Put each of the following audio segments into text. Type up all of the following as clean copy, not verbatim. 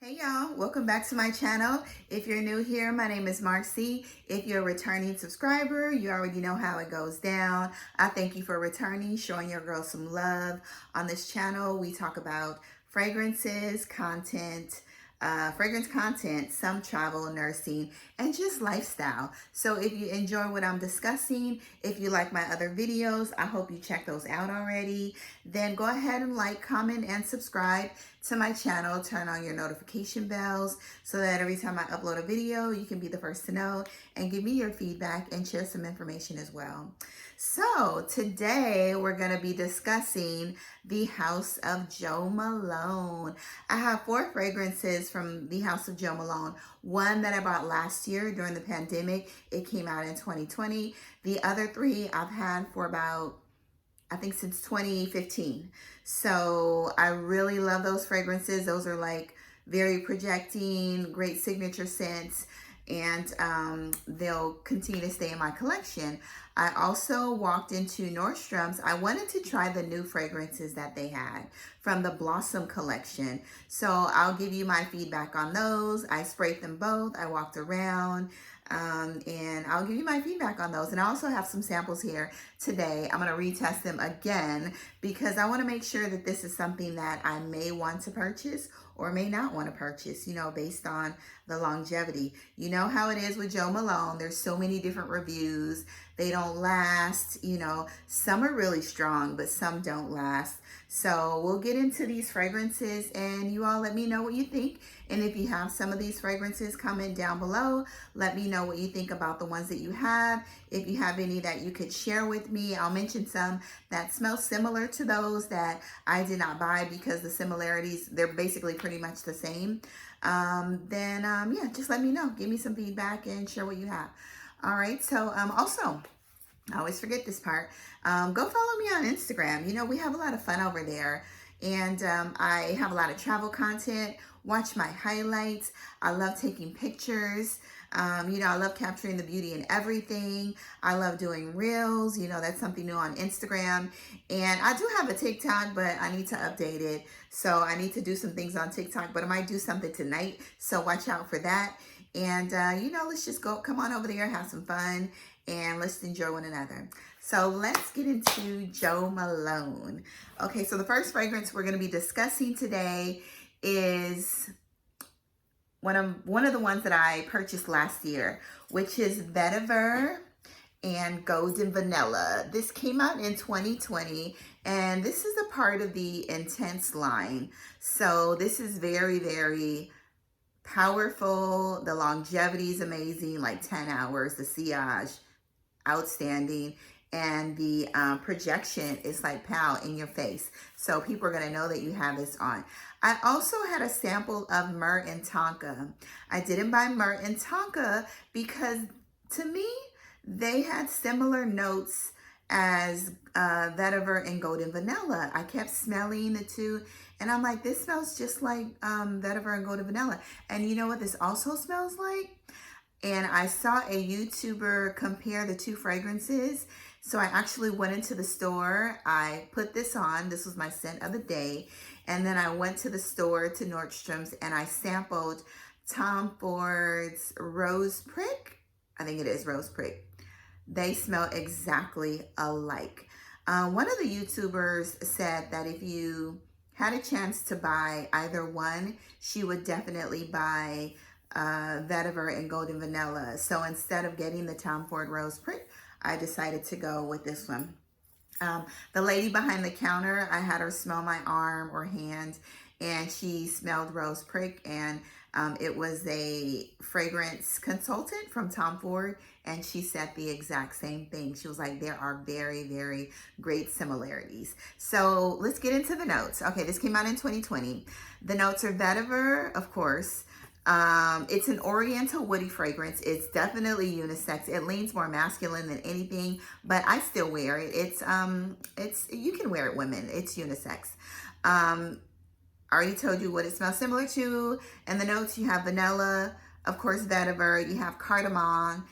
Hey y'all, welcome back to my channel. If you're new here, my name is Marcy. If you're a returning subscriber, you already know how it goes down. I thank you for returning, showing your girl some love. On this channel, we talk about fragrances, fragrance content, some travel, nursing, and just lifestyle. So if you enjoy what I'm discussing, if you like my other videos, I hope you check those out already. Then go ahead and like, comment, and subscribe to my channel. Turn on your notification bells so that every time I upload a video, you can be the first to know, and give me your feedback and share some information as well. So today we're going to be discussing the House of Jo Malone. I have 4 fragrances from the House of Jo Malone. One that I bought last year during the pandemic. It came out in 2020. The other 3 I've had for about, I think, since 2015. So I really love those fragrances. Those are like very projecting, great signature scents, and they'll continue to stay in my collection. I also walked into Nordstrom's. I wanted to try the new fragrances that they had from the Blossom collection. So I'll give you my feedback on those. I sprayed them both. I walked around. And I'll give you my feedback on those. And I also have some samples here today. I'm going to retest them again because I want to make sure that this is something that I may want to purchase or may not want to purchase, you know, based on the longevity. You know how it is with Jo Malone. There's so many different reviews. They don't last, you know. Some are really strong, but some don't last. So we'll get into these fragrances and you all let me know what you think. And if you have some of these fragrances, comment down below. Let me know what you think about the ones that you have. If you have any that you could share with me, I'll mention some that smell similar to those that I did not buy because the similarities, they're basically pretty much the same. Yeah, just let me know. Give me some feedback and share what you have. All right, so also, I always forget this part. Go follow me on Instagram. You know, we have a lot of fun over there. And I have a lot of travel content. Watch my highlights. I love taking pictures. You know, I love capturing the beauty in everything. I love doing reels. You know, that's something new on Instagram. And I do have a TikTok, but I need to update it. So I need to do some things on TikTok, but I might do something tonight. So watch out for that. And, you know, let's just come on over there, have some fun, and let's enjoy one another. So let's get into Jo Malone. Okay, so the first fragrance we're going to be discussing today is one of the ones that I purchased last year, which is Vetiver and Golden Vanilla. This came out in 2020, and this is a part of the Intense line. So this is very, very powerful. The longevity is amazing, like 10 hours. The sillage, outstanding. And the projection is like pow in your face. So people are going to know that you have this on. I also had a sample of Myrrh and Tonka. I didn't buy Myrrh and Tonka because to me, they had similar notes as Vetiver and Golden Vanilla. I kept smelling the two and I'm like, this smells just like Vetiver and Golden Vanilla. And you know what this also smells like? And I saw a YouTuber compare the 2 fragrances. So I actually went into the store. I put this on. This was my scent of the day. And then I went to the store, to Nordstrom's, and I sampled Tom Ford's Rose Prick. I think it is Rose Prick. They smell exactly alike. One of the YouTubers said that if you had a chance to buy either one, she would definitely buy Vetiver and Golden Vanilla. So instead of getting the Tom Ford Rose Prick, I decided to go with this one. The lady behind the counter, I had her smell my arm or hand, and she smelled Rose Prick, and it was a fragrance consultant from Tom Ford, and she said the exact same thing. She was like, there are very, very great similarities. So let's get into the notes. Okay, this came out in 2020. The notes are Vetiver, of course. It's an oriental woody fragrance. It's definitely unisex. It leans more masculine than anything, but I still wear it. It's you can wear it, women. It's unisex. I already told you what it smells similar to. In the notes, you have vanilla, of course, Vetiver. You have cardamom.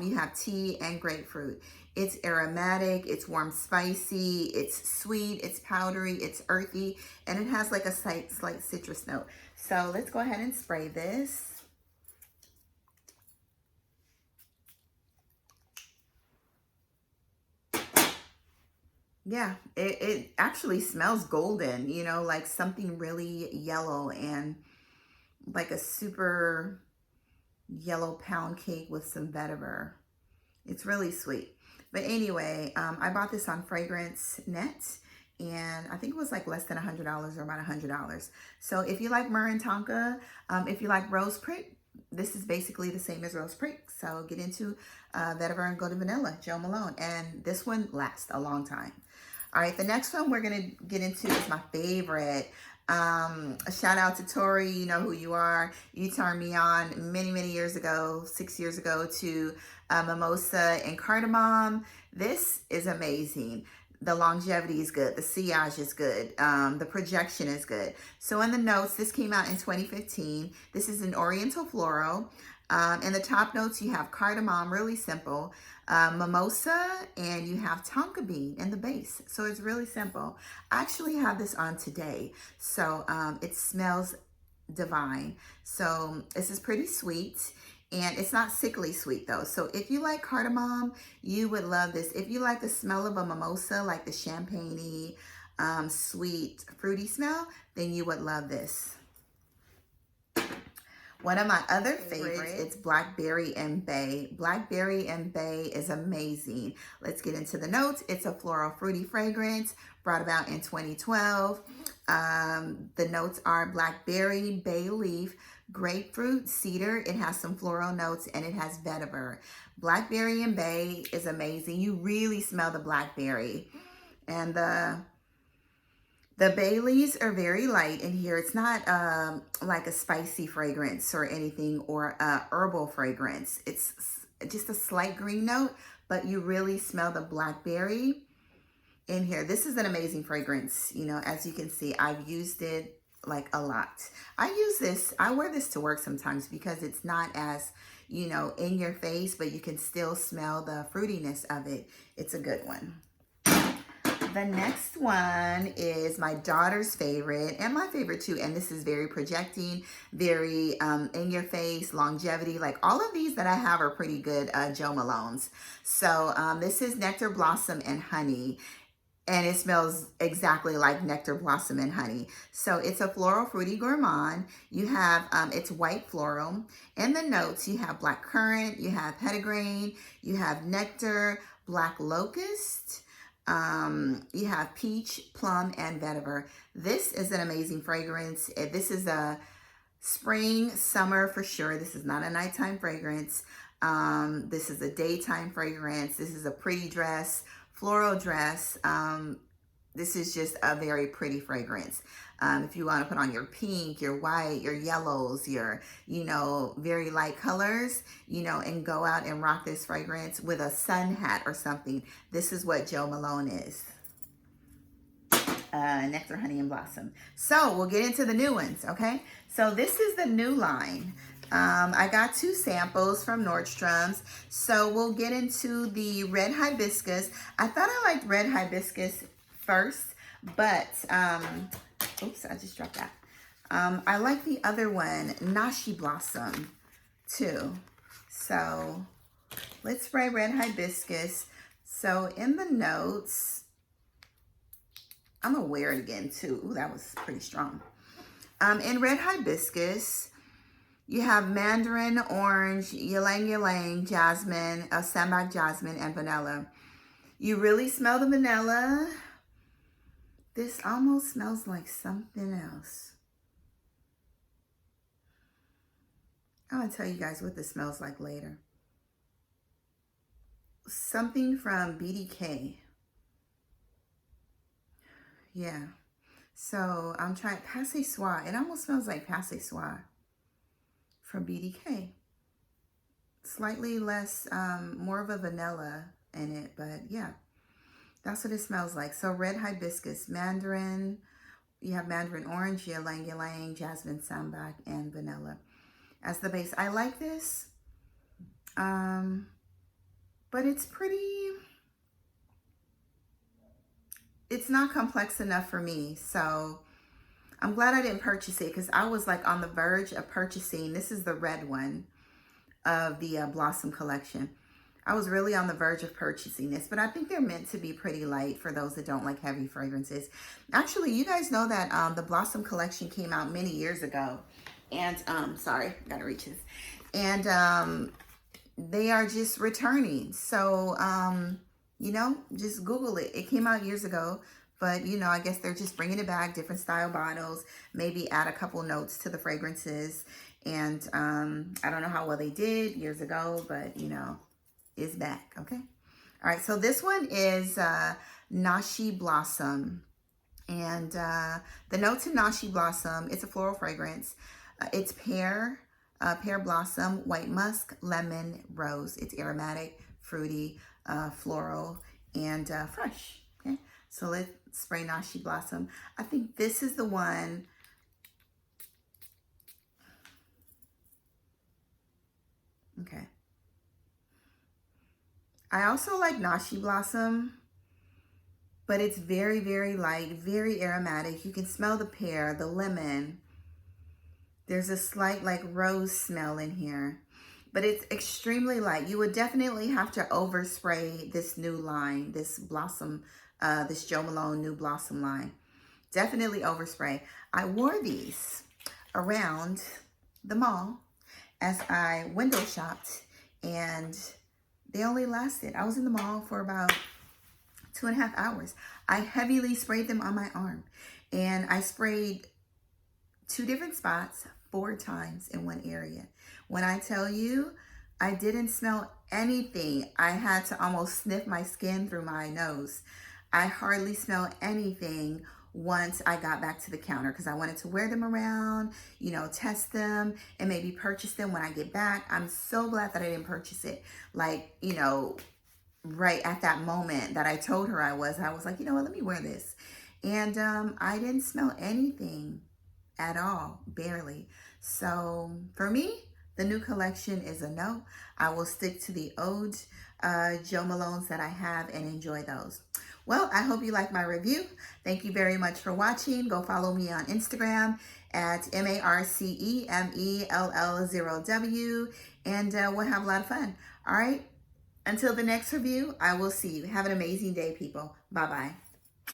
You have tea and grapefruit. It's aromatic, it's warm spicy, it's sweet, it's powdery, it's earthy, and it has like a slight citrus note. So let's go ahead and spray this. Yeah, it actually smells golden, you know, like something really yellow and like a super yellow pound cake with some vetiver. It's really sweet. But anyway, I bought this on Fragrance Net, and I think it was like less than $100 or about $100. So if you like myrrh and tonka, if you like rose prick, this is basically the same as rose prick. So get into vetiver and go to vanilla, Jo Malone. And this one lasts a long time. All right, the next one we're gonna get into is my favorite. A shout out to Tori, you know who you are. You turned me on many years ago, 6 years ago, to mimosa and cardamom. This is amazing. The longevity is good. The sillage is good. The projection is good. So in the notes, this came out in 2015. This is an Oriental Floral. In the top notes, you have cardamom, really simple, mimosa, and you have tonka bean in the base. So it's really simple. I actually have this on today. So it smells divine. So this is pretty sweet. And it's not sickly sweet though. So if you like cardamom, you would love this. If you like the smell of a mimosa, like the champagne-y, sweet, fruity smell, then you would love this. One of my other favorites, it's Blackberry and Bay. Blackberry and Bay is amazing. Let's get into the notes. It's a floral fruity fragrance brought about in 2012. The notes are blackberry, bay leaf, grapefruit, cedar. It has some floral notes and it has vetiver. Blackberry and Bay is amazing. You really smell the blackberry. And the bay leaves are very light in here. It's not like a spicy fragrance or anything, or herbal fragrance. It's just a slight green note, but you really smell the blackberry in here. This is an amazing fragrance. You know, as you can see, I've used it like a lot. I wear this to work sometimes because it's not as, you know, in your face, but you can still smell the fruitiness of it. It's a good one. The next one is my daughter's favorite and my favorite too. And this is very projecting, very in your face, longevity. Like all of these that I have are pretty good Jo Malone's. So this is Nectar Blossom and Honey. And it smells exactly like Nectar Blossom and Honey. So it's a floral fruity gourmand. You have, it's white floral. In the notes, you have black currant, you have petitgrain, you have nectar, black locust, you have peach, plum, and vetiver. This is an amazing fragrance. This is a spring, summer for sure. This is not a nighttime fragrance. This is a daytime fragrance. This is a pretty dress, floral dress. This is just a very pretty fragrance. If you want to put on your pink, your white, your yellows, your, you know, very light colors, you know, and go out and rock this fragrance with a sun hat or something, this is what Jo Malone is. Nectar, Honey, and Blossom. So we'll get into the new ones, okay? So this is the new line. I got 2 samples from Nordstrom's. So we'll get into the red hibiscus. I thought I liked red hibiscus first, but, oops, I just dropped that. I like the other one, Nashi Blossom, too. So let's spray red hibiscus. So in the notes, I'm gonna wear it again too. Ooh, that was pretty strong. In red hibiscus, you have mandarin, orange, ylang ylang, jasmine, sambac jasmine, and vanilla. You really smell the vanilla. This almost smells like something else. I'm gonna tell you guys what this smells like later. Something from BDK. Yeah. So I'm trying Passe Soie. It almost smells like Passe Soie from BDK. Slightly less, more of a vanilla in it, but yeah, that's what it smells like. So red hibiscus, mandarin, you have mandarin orange, ylang ylang, jasmine, sambac, and vanilla as the base. I like this, but it's pretty, it's not complex enough for me. So I'm glad I didn't purchase it because I was like on the verge of purchasing. This is the red one of the Blossom collection. I was really on the verge of purchasing this, but I think they're meant to be pretty light for those that don't like heavy fragrances. Actually, you guys know that the Blossom collection came out many years ago. And, sorry, gotta reach this. And they are just returning. So, you know, just Google it. It came out years ago. But, you know, I guess they're just bringing it back, different style bottles, maybe add a couple notes to the fragrances. And I don't know how well they did years ago, but, you know, it's back, okay? All right, so this one is Nashi Blossom. And the notes in Nashi Blossom, it's a floral fragrance. It's pear blossom, white musk, lemon, rose. It's aromatic, fruity, floral, and fresh, okay? So let's spray Nashi Blossom. I think this is the one. Okay. I also like Nashi Blossom, but it's very, very light, very aromatic. You can smell the pear, the lemon. There's a slight like rose smell in here, but it's extremely light. You would definitely have to overspray this new line, this Blossom, this Jo Malone new Blossom line. Definitely overspray. I wore these around the mall as I window shopped, and they only lasted. I was in the mall for about 2.5 hours. I heavily sprayed them on my arm, and I sprayed 2 different spots 4 times in one area. When I tell you, I didn't smell anything. I had to almost sniff my skin through my nose. I hardly smell anything once I got back to the counter because I wanted to wear them around, you know, test them and maybe purchase them when I get back. I'm so glad that I didn't purchase it. Like, you know, right at that moment that I told her I was like, you know what, let me wear this. And I didn't smell anything at all, barely. So for me, the new collection is a no. I will stick to the old Jo Malones that I have and enjoy those. Well, I hope you like my review. Thank you very much for watching. Go follow me on Instagram at MarceMell0W, and we'll have a lot of fun. All right. Until the next review, I will see you. Have an amazing day, people. Bye-bye.